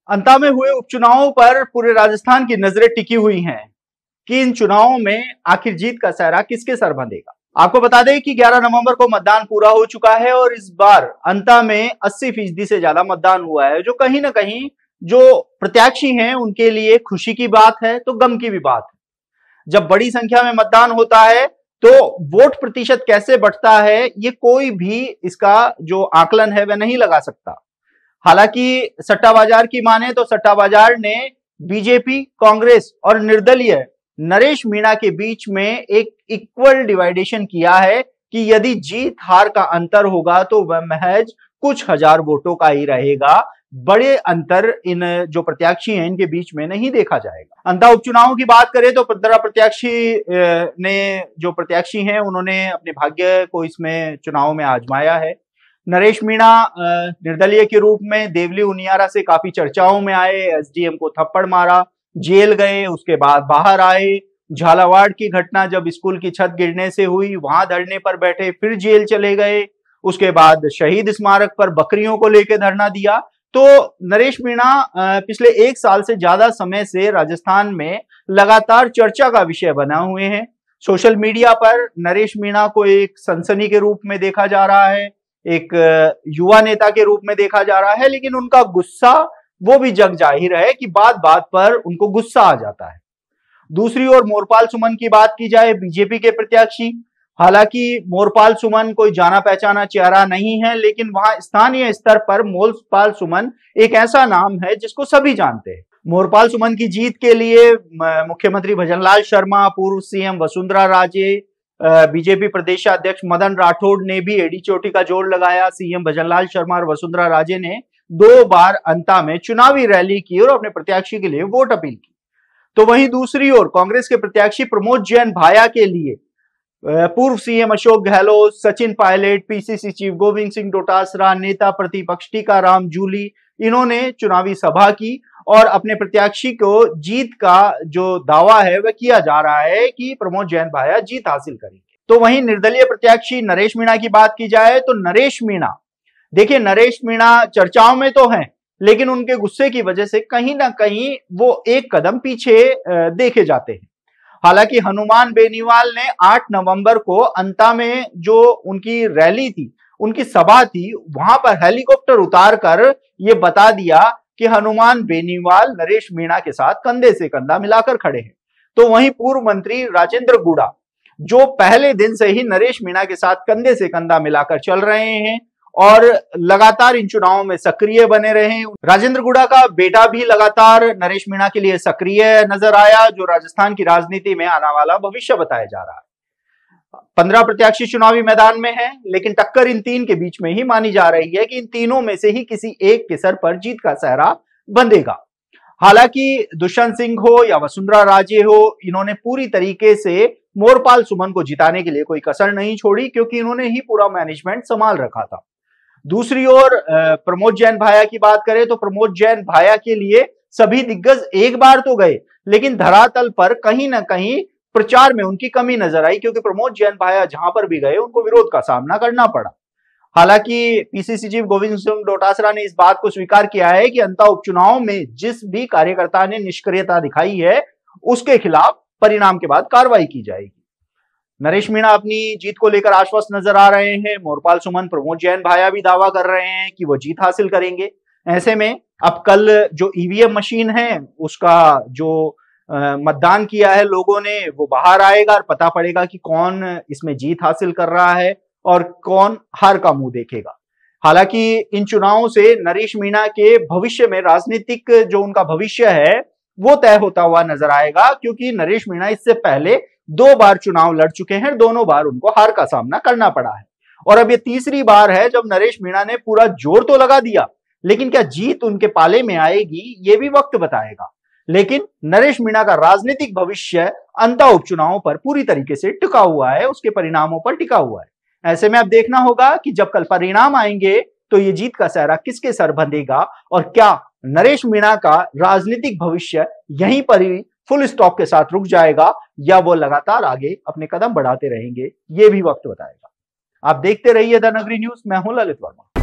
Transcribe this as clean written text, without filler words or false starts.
अंता में हुए उपचुनावों पर पूरे राजस्थान की नजरें टिकी हुई हैं कि इन चुनावों में आखिर जीत का सेहरा किसके सर बंधेगा। आपको बता दें कि 11 नवंबर को मतदान पूरा हो चुका है और इस बार अंता में 80% से ज्यादा मतदान हुआ है, जो कहीं ना कहीं जो प्रत्याशी हैं उनके लिए खुशी की बात है तो गम की भी बात है। जब बड़ी संख्या में मतदान होता है तो वोट प्रतिशत कैसे बढ़ता है, ये कोई भी इसका जो आकलन है वह नहीं लगा सकता। हालांकि सट्टा बाजार की माने तो सट्टा बाजार ने बीजेपी, कांग्रेस और निर्दलीय नरेश मीणा के बीच में एक इक्वल डिवाइडेशन किया है कि यदि जीत हार का अंतर होगा तो वह महज कुछ हजार वोटों का ही रहेगा। बड़े अंतर इन जो प्रत्याशी हैं इनके बीच में नहीं देखा जाएगा। अंतः उपचुनावों की बात करें तो 15 प्रत्याशी ने जो प्रत्याशी हैं उन्होंने अपने भाग्य को इसमें चुनाव में आजमाया है। नरेश मीणा निर्दलीय के रूप में देवली उनियारा से काफी चर्चाओं में आए, एसडीएम को थप्पड़ मारा, जेल गए, उसके बाद बाहर आए। झालावाड़ की घटना जब स्कूल की छत गिरने से हुई, वहां धरने पर बैठे, फिर जेल चले गए। उसके बाद शहीद स्मारक पर बकरियों को लेकर धरना दिया। तो नरेश मीणा पिछले 1 साल से ज्यादा समय से राजस्थान में लगातार चर्चा का विषय बना हुए हैं। सोशल मीडिया पर नरेश मीणा को एक सनसनी के रूप में देखा जा रहा है, एक युवा नेता के रूप में देखा जा रहा है, लेकिन उनका गुस्सा वो भी जग जाहिर है कि बात बात पर उनको गुस्सा आ जाता है। दूसरी ओर मोरपाल सुमन की बात की जाए, बीजेपी के प्रत्याशी, हालांकि मोरपाल सुमन कोई जाना पहचाना चेहरा नहीं है, लेकिन वहां स्थानीय स्तर पर मोरपाल सुमन एक ऐसा नाम है जिसको सभी जानते हैं। मोरपाल सुमन की जीत के लिए मुख्यमंत्री भजनलाल शर्मा, पूर्व सीएम वसुंधरा राजे, बीजेपी प्रदेशाध्यक्ष मदन राठौड़ ने भी एडी चोटी का जोर लगाया। सीएम भजनलाल शर्मा और वसुंधरा राजे ने 2 बार अंता में चुनावी रैली की और अपने प्रत्याशी के लिए वोट अपील की। तो वहीं दूसरी ओर कांग्रेस के प्रत्याशी प्रमोद जैन भाया के लिए पूर्व CM Ashok Gehlot, Sachin Pilot, PCC chief Govind Singh Dotasra, नेता प्रतिपक्ष टीकाराम जूली, इन्होंने चुनावी सभा की और अपने प्रत्याशी को जीत का जो दावा है वह किया जा रहा है कि प्रमोद जैन भाया जीत हासिल करेंगे। तो वहीं निर्दलीय प्रत्याशी नरेश मीणा की बात की जाए तो नरेश मीणा, देखिए नरेश मीणा चर्चाओं में तो हैं, लेकिन उनके गुस्से की वजह से कहीं ना कहीं वो एक कदम पीछे देखे जाते हैं। हालांकि हनुमान बेनीवाल ने 8 नवंबर को अंता में जो उनकी रैली थी, उनकी सभा थी, वहां पर हेलीकॉप्टर उतार कर ये बता दिया कि हनुमान बेनीवाल नरेश मीणा के साथ कंधे से कंधा मिलाकर खड़े हैं। तो वहीं पूर्व मंत्री राजेंद्र गुड़ा, जो पहले दिन से ही नरेश मीणा के साथ कंधे से कंधा मिलाकर चल रहे हैं और लगातार इन चुनावों में सक्रिय बने रहे, राजेंद्र गुड़ा का बेटा भी लगातार नरेश मीणा के लिए सक्रिय नजर आया, जो राजस्थान की राजनीति में आने वाला भविष्य बताया जा रहा है। 15 प्रत्याशी चुनावी मैदान में हैं, लेकिन टक्कर इन 3 के बीच में ही मानी जा रही है कि इन तीनों में से ही किसी एक के सर पर जीत का सेहरा बंधेगा। हालांकि दुष्यंत सिंह हो या वसुंधरा राजे हो, इन्होंने पूरी तरीके से मोरपाल सुमन को जिताने के लिए कोई कसर नहीं छोड़ी, क्योंकि इन्होंने ही पूरा मैनेजमेंट संभाल रखा था। दूसरी ओर प्रमोद जैन भाया की बात करें तो प्रमोद जैन भाया के लिए सभी दिग्गज एक बार तो गए, लेकिन धरातल पर कहीं ना कहीं प्रचार में उनकी कमी नजर आई, क्योंकि प्रमोद जैन भाया जहां पर भी गए उनको विरोध का सामना करना पड़ा। हालांकि पीसीसी चीफ गोविंद सिंह डोटासरा ने इस बात को स्वीकार किया है कि अंतः उपचुनाव में जिस भी कार्यकर्ता ने निष्क्रियता दिखाई है उसके खिलाफ परिणाम के बाद कार्रवाई की जाएगी। नरेश मीणा अपनी जीत को लेकर आश्वस्त नजर आ रहे हैं। मोरपाल सुमन, प्रमोद जैन भाया भी दावा कर रहे हैं कि वो जीत हासिल करेंगे। ऐसे में अब कल जो ईवीएम मशीन है उसका जो मतदान किया है लोगों ने, वो बाहर आएगा और पता पड़ेगा कि कौन इसमें जीत हासिल कर रहा है और कौन हार का मुंह देखेगा। हालांकि इन चुनावों से नरेश मीणा के भविष्य में, राजनीतिक जो उनका भविष्य है वो तय होता हुआ नजर आएगा, क्योंकि नरेश मीणा इससे पहले 2 बार चुनाव लड़ चुके हैं, दोनों बार उनको हार का सामना करना पड़ा है और अब ये तीसरी बार है जब नरेश मीणा ने पूरा जोर तो लगा दिया, लेकिन क्या जीत उनके पाले में आएगी ये भी वक्त बताएगा। लेकिन नरेश मीणा का राजनीतिक भविष्य अंतः उपचुनावों पर पूरी तरीके से टिका हुआ है, उसके परिणामों पर टिका हुआ है। ऐसे में अब देखना होगा कि जब कल परिणाम आएंगे तो ये जीत का सेहरा किसके सर बंधेगा और क्या नरेश मीणा का राजनीतिक भविष्य यहीं पर ही फुल स्टॉप के साथ रुक जाएगा या वो लगातार आगे अपने कदम बढ़ाते रहेंगे, ये भी वक्त बताएगा। आप देखते रहिए द नगरी न्यूज। मैं हूं ललित वर्मा।